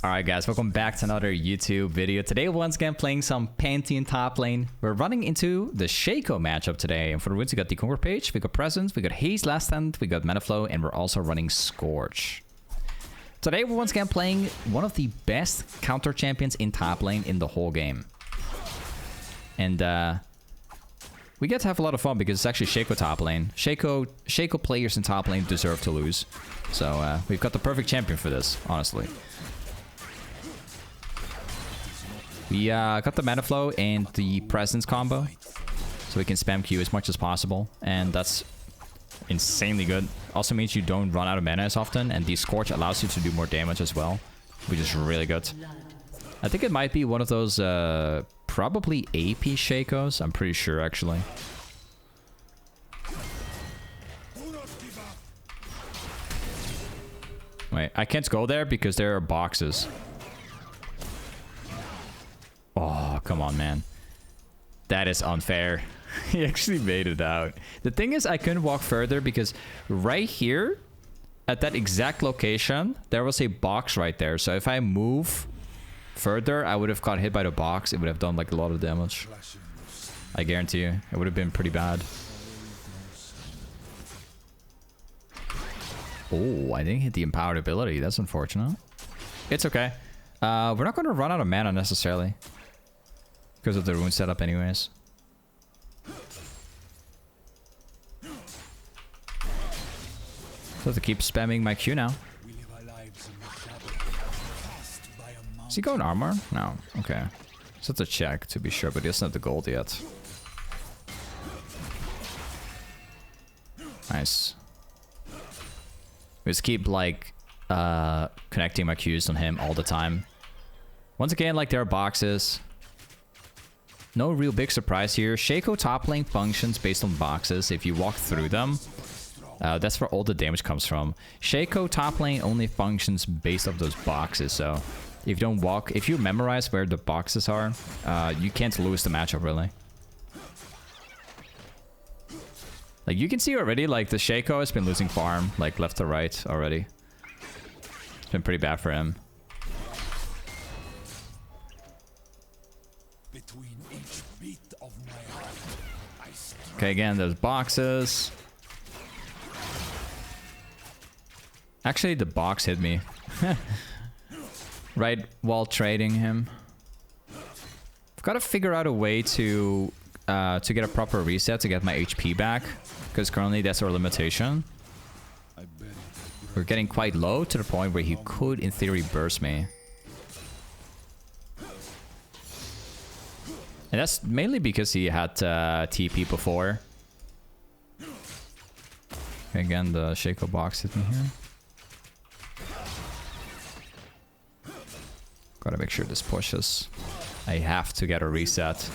Alright guys, welcome back to another YouTube video. Today once again playing some Pantheon top lane. We're running into the Shaco matchup today. And for the runes we got the Conquer Page, we got Presence, we got Haze Last Stand, we got Mana Flow, and we're also running Scorch. Today we're once again playing one of the best counter champions in top lane in the whole game. And we get to have a lot of fun because it's actually Shaco top lane. Shaco players in top lane deserve to lose. So we've got the perfect champion for this, honestly. We got the Mana Flow and the Presence combo, so we can spam Q as much as possible, and that's insanely good. Also means you don't run out of mana as often, and the Scorch allows you to do more damage as well, which is really good. I think it might be one of those probably AP Shacos. I'm pretty sure, actually. Wait, I can't go there because there are boxes. Oh, come on, man. That is unfair. He actually made it out. The thing is, I couldn't walk further because right here, at that exact location, there was a box right there. So if I move further, I would have got hit by the box. It would have done like a lot of damage. I guarantee you. It would have been pretty bad. Oh, I didn't hit the empowered ability. That's unfortunate. It's okay. We're not going to run out of mana necessarily, because of the rune setup anyways. So I have to keep spamming my Q now. Is he going armor? No. Okay. So have to check to be sure, but he doesn't have the gold yet. Nice. We just keep like connecting my Qs on him all the time. Once again, like there are boxes. No real big surprise here. Shaco top lane functions based on boxes. If you walk through them, that's where all the damage comes from. Shaco top lane only functions based off those boxes. So if you don't walk, if you memorize where the boxes are, you can't lose the matchup really. Like you can see already, like the Shaco has been losing farm, like left to right already. It's been pretty bad for him. Okay, again, there's boxes. Actually, the box hit me. Right while trading him. I've got to figure out a way to get a proper reset to get my HP back, because currently that's our limitation. We're getting quite low to the point where he could, in theory, burst me. And that's mainly because he had TP before. Again, the Shaco box hit me here. Gotta make sure this pushes. I have to get a reset.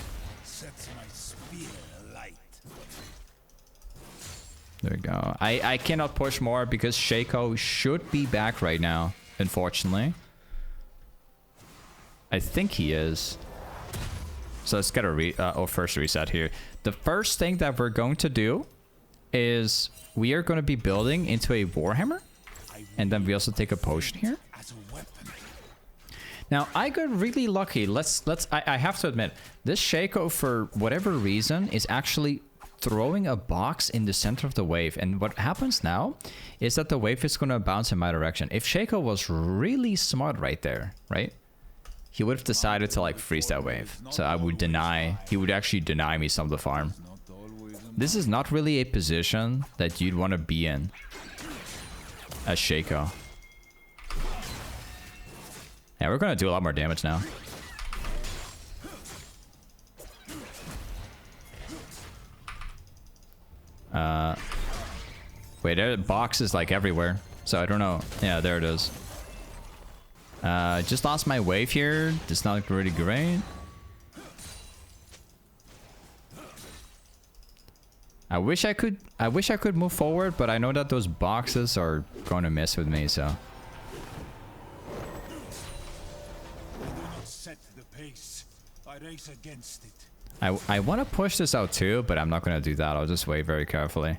There we go. I cannot push more because Shaco should be back right now, unfortunately. I think he is. So let's get a first reset here. The first thing that we're going to do is we are going to be building into a Warhammer. And then we also take a potion here. Now, I got really lucky. I have to admit, this Shaco, for whatever reason, is actually throwing a box in the center of the wave. And what happens now is that the wave is going to bounce in my direction. If Shaco was really smart right there, right? He would have decided to like freeze that wave. So I would he would actually deny me some of the farm. This is not really a position that you'd want to be in as Shaco. Yeah, we're going to do a lot more damage now. Wait, there are boxes like everywhere. So I don't know. Yeah, there it is. Just lost my wave here. It's not really great. I wish I could move forward, but I know that those boxes are going to mess with me, so. I want to push this out too, but I'm not going to do that. I'll just wait very carefully.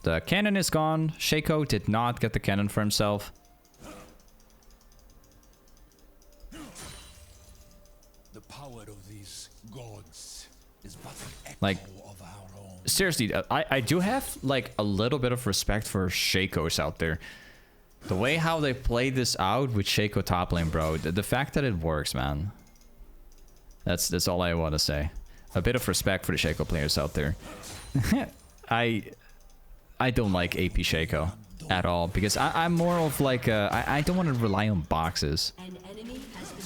The cannon is gone. Shaco did not get the cannon for himself. The power of these gods is but an echo Like, of our own. seriously, I do have like a little bit of respect for Shacos out there. The way how they play this out with Shaco top lane, bro. The fact that it works, man. That's all I want to say. A bit of respect for the Shaco players out there. I don't like AP Shaco at all because I'm more of like I don't want to rely on boxes. An enemy has been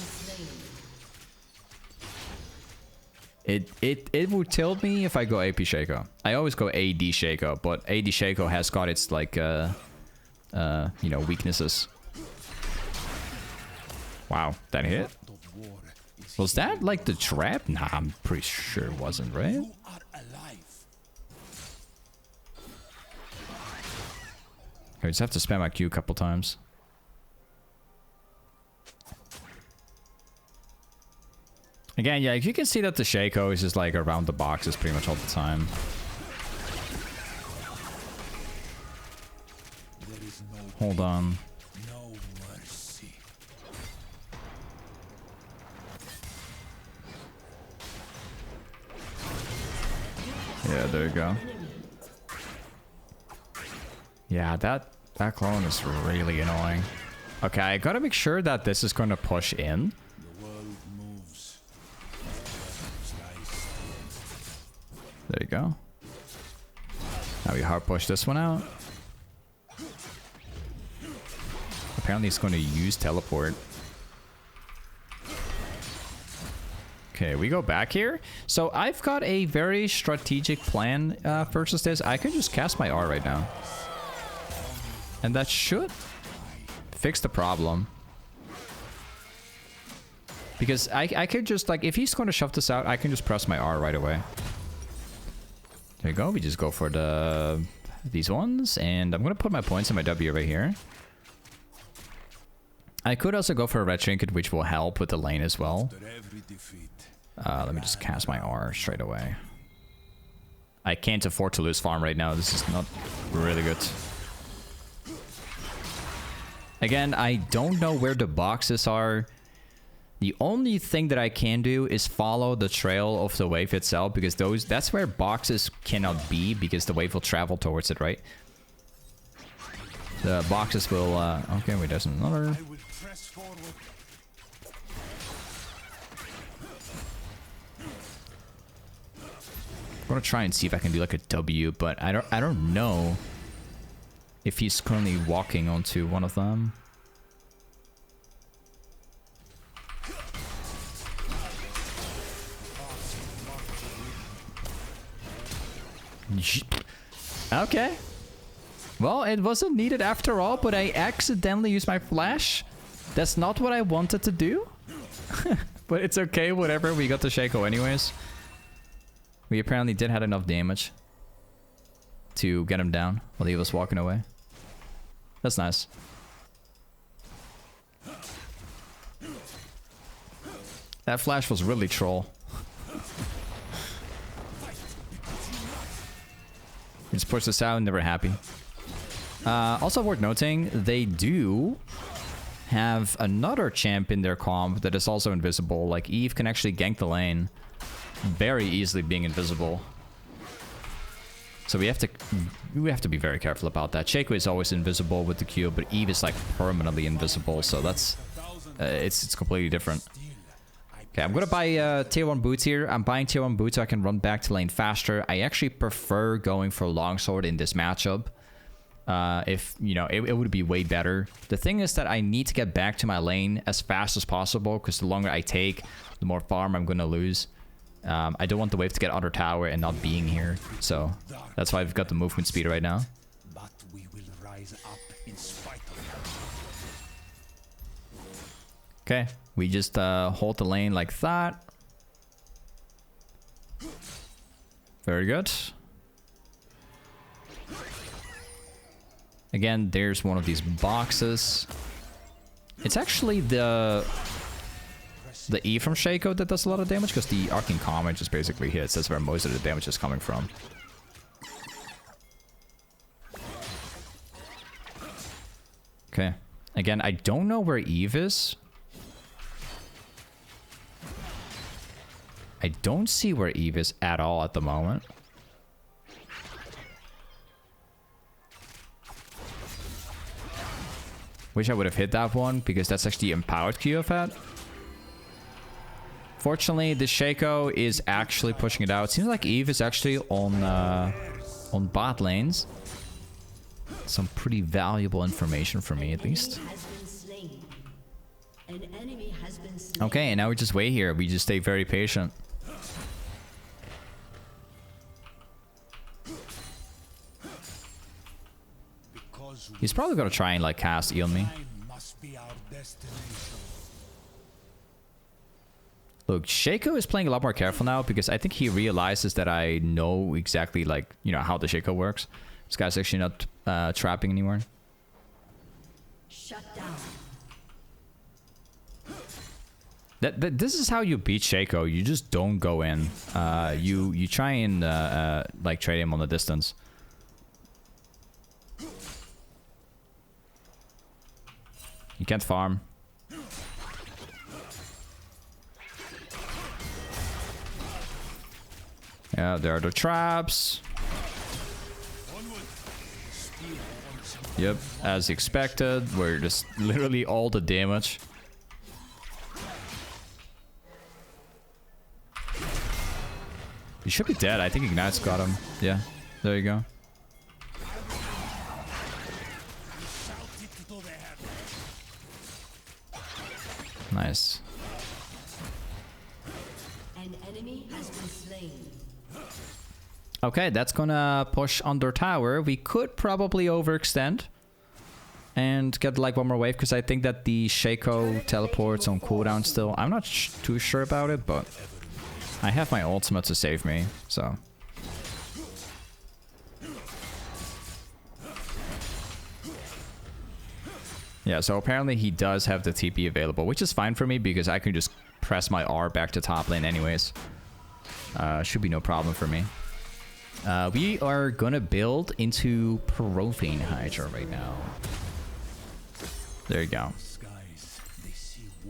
slain. It would tilt me if I go AP Shaco. I always go AD Shaco, but AD Shaco has got its like you know, weaknesses. Wow, that hit. Was that like the trap? Nah, I'm pretty sure it wasn't, right? You are alive. I just have to spam my Q a couple times. Again, yeah, you can see that the Shaco is just like around the boxes pretty much all the time. There is no Hold on. no mercy. Yeah, there you go. Yeah, that clone is really annoying. Okay, I gotta make sure that this is gonna push in. The world moves. There you go. Now we hard push this one out. Apparently it's going to use teleport. Okay, we go back here. So I've got a very strategic plan versus this. I could just cast my R right now. And that should fix the problem. Because I could just, like, if he's going to shove this out, I can just press my R right away. There you go. We just go for these ones. And I'm going to put my points in my W right here. I could also go for a red trinket, which will help with the lane as well. After every defeat, Let me just cast my R straight away. I can't afford to lose farm right now. This is not really good. Again, I don't know where the boxes are. The only thing that I can do is follow the trail of the wave itself, because that's where boxes cannot be, because the wave will travel towards it, right? The boxes will... okay, wait, there's another... I will press forward. I'm gonna try and see if I can do like a W, but I don't know if he's currently walking onto one of them. Okay. Well, it wasn't needed after all, but I accidentally used my flash. That's not what I wanted to do. But it's okay, whatever. We got the Shaco anyways. We apparently did have enough damage to get him down while he was walking away. That's nice. That flash was really troll. We just push this out and never happy. Also worth noting, they do have another champ in their comp that is also invisible. Like Eve can actually gank the lane very easily being invisible. So we have to be very careful about that. Shaco is always invisible with the Q, but Eve is like permanently invisible. So that's it's completely different. Okay, I'm gonna buy tier 1 boots here. I'm buying tier 1 boots so I can run back to lane faster. I actually prefer going for longsword in this matchup. If, you know, it would be way better. The thing is that I need to get back to my lane as fast as possible, because the longer I take, the more farm I'm gonna lose. I don't want the wave to get under tower and not being here. So that's why I've got the movement speed right now. But we will rise up in spite of them. Okay, we just hold the lane like that. Very good. Again, there's one of these boxes. It's actually the E from Shaco that does a lot of damage, because the Arcane Comment just basically hits. That's where most of the damage is coming from. Okay. Again, I don't know where Eve is. I don't see where Eve is at all at the moment. Wish I would have hit that one, because that's actually empowered Q of that. Fortunately, the Shaco is actually pushing it out. Seems like Eve is actually on bot lanes. Some pretty valuable information for me, at least. Okay, and now we just wait here. We just stay very patient. He's probably gonna try and like cast E on me. Look, Shaco is playing a lot more careful now because I think he realizes that I know exactly, like, you know, how the Shaco works. This guy's actually not trapping anymore. Shut down. This is how you beat Shaco. You just don't go in. You try and like trade him on the distance. You can't farm. Yeah, there are the traps. Yep, as expected. We're just literally all the damage. He should be dead. I think Ignite's got him. Yeah, there you go. Nice. An enemy has been slain. Okay, that's gonna push under tower. We could probably overextend and get like one more wave, because I think that the Shaco teleports on cooldown still. I'm not too sure about it, but I have my ultimate to save me, so. Yeah, so apparently he does have the TP available, which is fine for me because I can just press my R back to top lane anyways. Should be no problem for me. We are gonna build into profane hydra right now. There you go.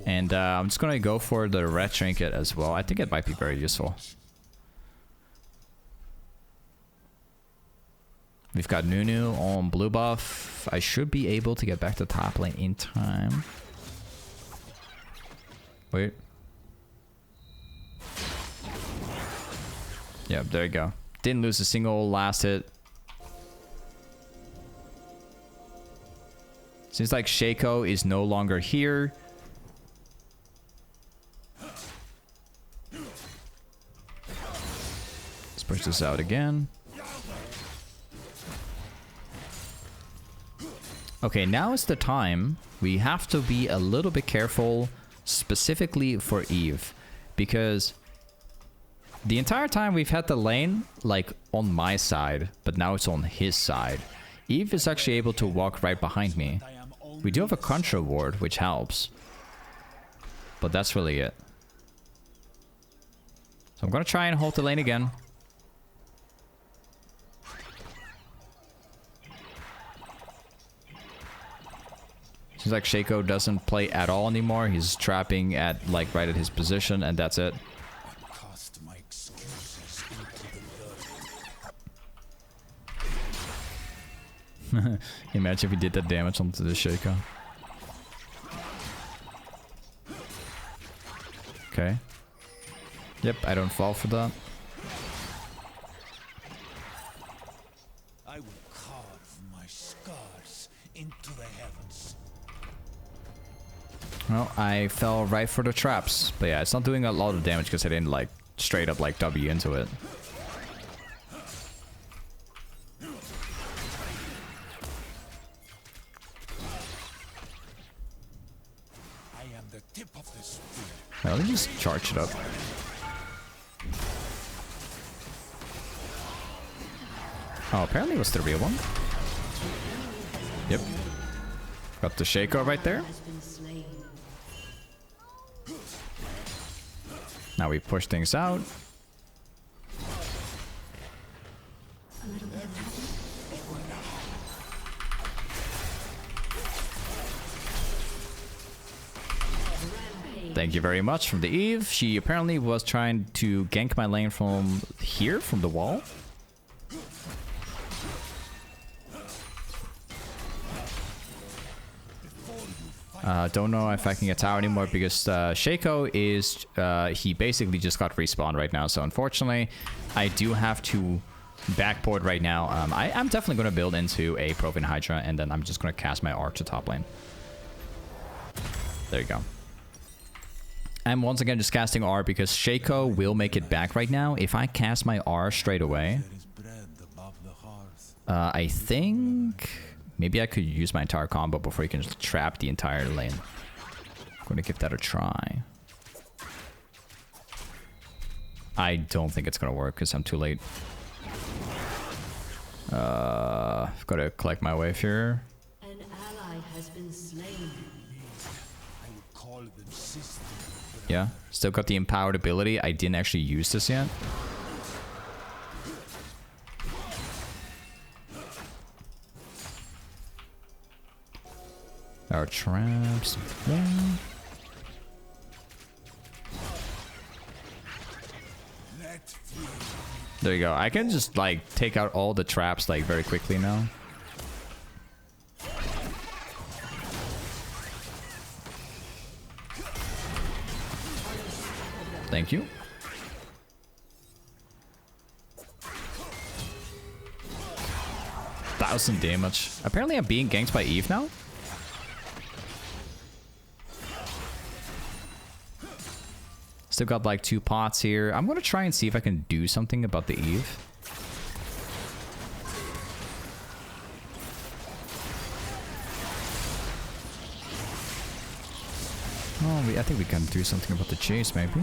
And I'm just gonna go for the red trinket as well. I think it might be very useful. We've got Nunu on blue buff. I should be able to get back to top lane in time. Wait. Yep, there you go. Didn't lose a single last hit. Seems like Shaco is no longer here. Let's push this out again. Okay, now is the time. We have to be a little bit careful, specifically for Eve, because the entire time we've had the lane like on my side, but now it's on his side. Eve is actually able to walk right behind me. We do have a contra ward, which helps, but that's really it. So I'm gonna try and hold the lane again. Seems like Shaco doesn't play at all anymore. He's trapping at like right at his position, and that's it. Imagine if he did that damage onto the Shaco. Okay. Yep, I don't fall for that. I will carve my scars into the heavens. Well, I fell right for the traps. But yeah, it's not doing a lot of damage because I didn't like straight up like W into it. Well, let me just charge it up. Oh, apparently it was the real one. Yep. Got the Shaco right there. Now we push things out. Thank you very much from the Eve. She apparently was trying to gank my lane from here, from the wall. Don't know if I can get tower anymore because Shaco is... he basically just got respawned right now. So unfortunately, I do have to backport right now. I'm definitely going to build into a profane hydra and then I'm just going to cast my arc to top lane. There you go. I'm once again just casting R because Shaco will make it back right now. If I cast my R straight away, I think maybe I could use my entire combo before he can just trap the entire lane. I'm going to give that a try. I don't think it's going to work because I'm too late. I've got to collect my wave here. An ally has been slain. Yeah, still got the empowered ability. I didn't actually use this yet. Our traps. Yeah. There you go. I can just like take out all the traps like very quickly now. Thank you. Thousand damage. Apparently I'm being ganked by Eve now. Still got like 2 pots here. I'm gonna try and see if I can do something about the Eve. Oh, I think we can do something about the chase, maybe.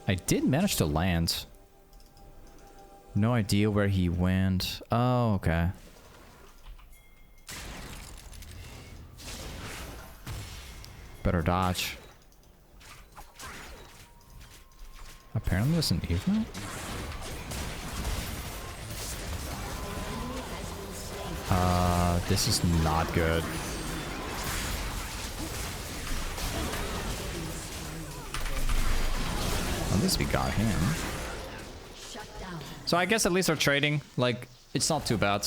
I did manage to land. No idea where he went. Oh, okay. Better dodge. Apparently there's an Eve now. This is not good. At least we got him. So I guess at least our trading, like, it's not too bad.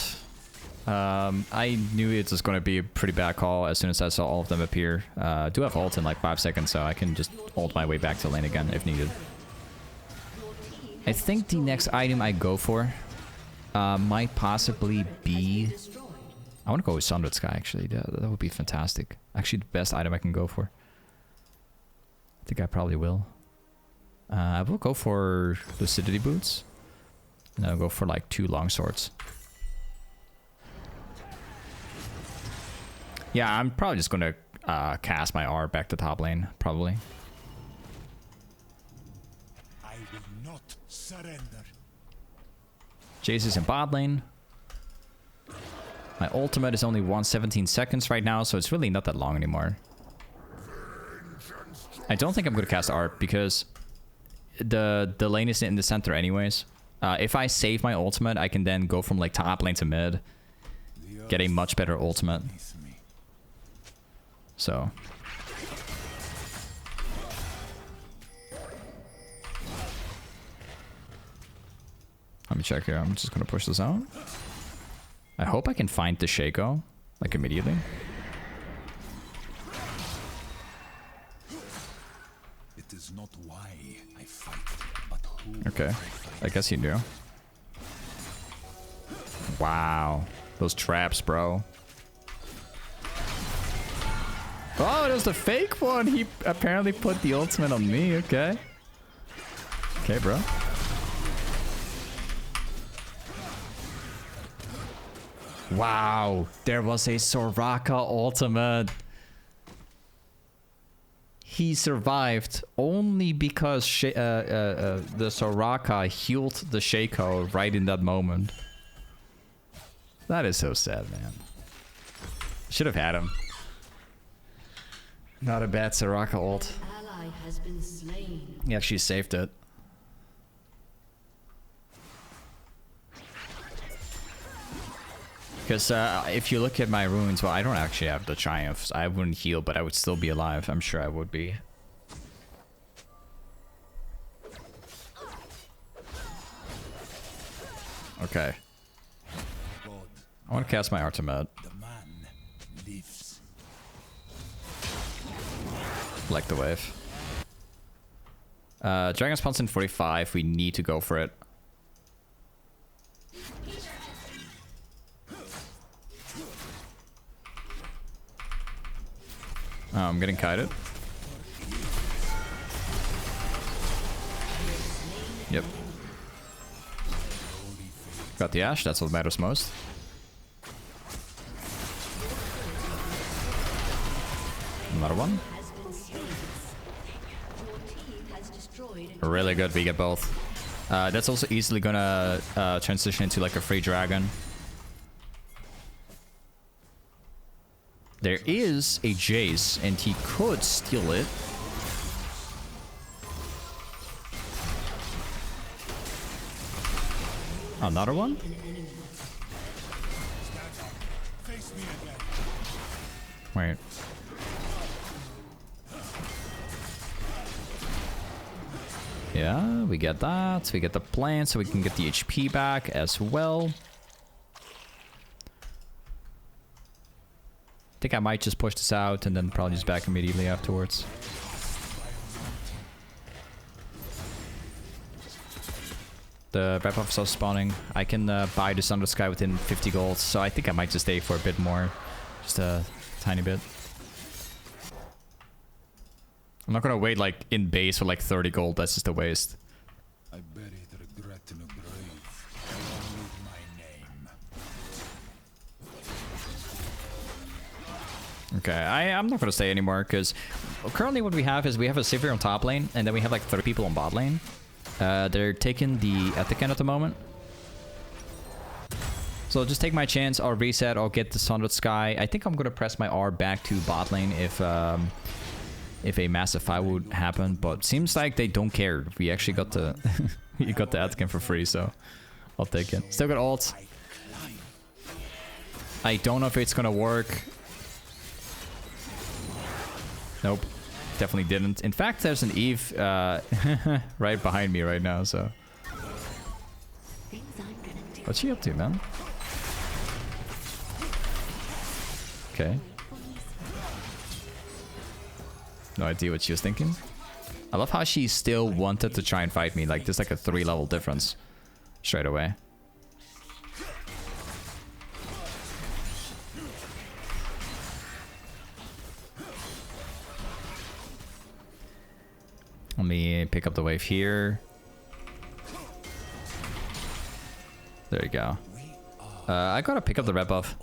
I knew it was going to be a pretty bad call as soon as I saw all of them appear. I do have ult in like 5 seconds, so I can just ult my way back to lane again if needed. I think the next item I go for might possibly be... I want to go with Sundered Sky, actually. That would be fantastic. Actually, the best item I can go for. I think I probably will. I will go for Lucidity Boots. And I'll go for like 2 long swords. Yeah, I'm probably just going to cast my R back to top lane, probably. I will not surrender. Jace is in bot lane. My ultimate is only 117 seconds right now, so it's really not that long anymore. I don't think I'm going to cast R because the lane is in the center anyways. If I save my ultimate, I can then go from like top lane to mid. Get a much better ultimate. So. Let me check here. I'm just going to push this out. I hope I can find the Shaco, like immediately. It is not why I fight, but who. Okay, I guess you knew. Wow, those traps, bro. Oh, it was the fake one. He apparently put the ultimate on me. Okay. Okay, bro. Wow, there was a Soraka ultimate. He survived only because the Soraka healed the Shaco right in that moment. That is so sad, man. Should have had him. Not a bad Soraka ult. Ally has been slain. He actually saved it. Because if you look at my runes, well, I don't actually have the triumphs. I wouldn't heal, but I would still be alive. I'm sure I would be. Okay. I want to cast my Artemet. The man lives. Like the wave. Dragon's Punch in 45. We need to go for it. Oh, I'm getting kited. Yep. Got the Ash, that's what matters most. Another one. Really good, we get both. That's also easily gonna transition into like a free dragon. There is a Jace, and he could steal it. Another one? Wait. Yeah, we get that. We get the plant, so we can get the HP back as well. I think I might just push this out and then probably just back immediately afterwards. The wrap up is spawning. I can buy the Sundered Sky within 50 gold, so I think I might just stay for a bit more. Just a tiny bit. I'm not gonna wait like in base for like 30 gold, that's just a waste. I buried regret in a grave. Along with my name. Okay, I'm not gonna stay anymore because currently what we have is we have a Sivir on top lane and then we have like 30 people on bot lane. They're taking the Ethicon at the moment. So I'll just take my chance, I'll reset, I'll get the Sundered Sky. I think I'm gonna press my R back to bot lane if a massive fight would happen, but seems like they don't care. We actually got the we got the Ethicon for free, so I'll take it. Still got ult. I don't know if it's gonna work. Nope. Definitely didn't. In fact, there's an Eve right behind me right now, so. What's she up to, man? Okay. No idea what she was thinking. I love how she still wanted to try and fight me. Like, there's like a 3-level difference straight away. Let me pick up the wave here. There you go. I gotta pick up the red buff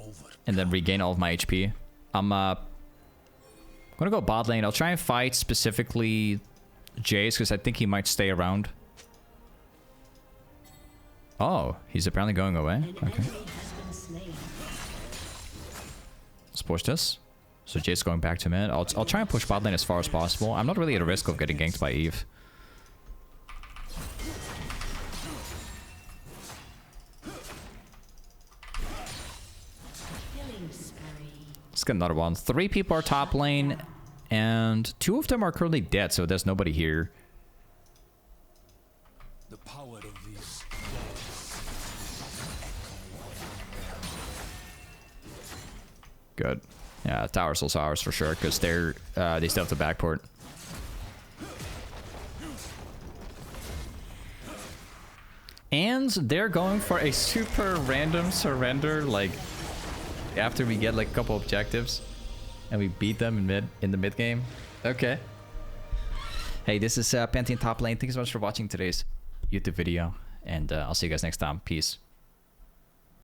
and then regain all of my HP. I'm gonna go bot lane. I'll try and fight specifically Jace because I think he might stay around. Oh, he's apparently going away. Okay. Let's push this. So Jace going back to mid. I'll try and push bot lane as far as possible. I'm not really at a risk of getting ganked by Eve. Let's get another one. 3 people are top lane, and 2 of them are currently dead, so there's nobody here. The power of these. Good. Yeah, tower's also ours for sure, because they still have the backport. And they're going for a super random surrender, like after we get like a couple objectives and we beat them in the mid game. Okay. Hey, this is Pantheon top lane. Thank you so much for watching today's YouTube video, and I'll see you guys next time. Peace.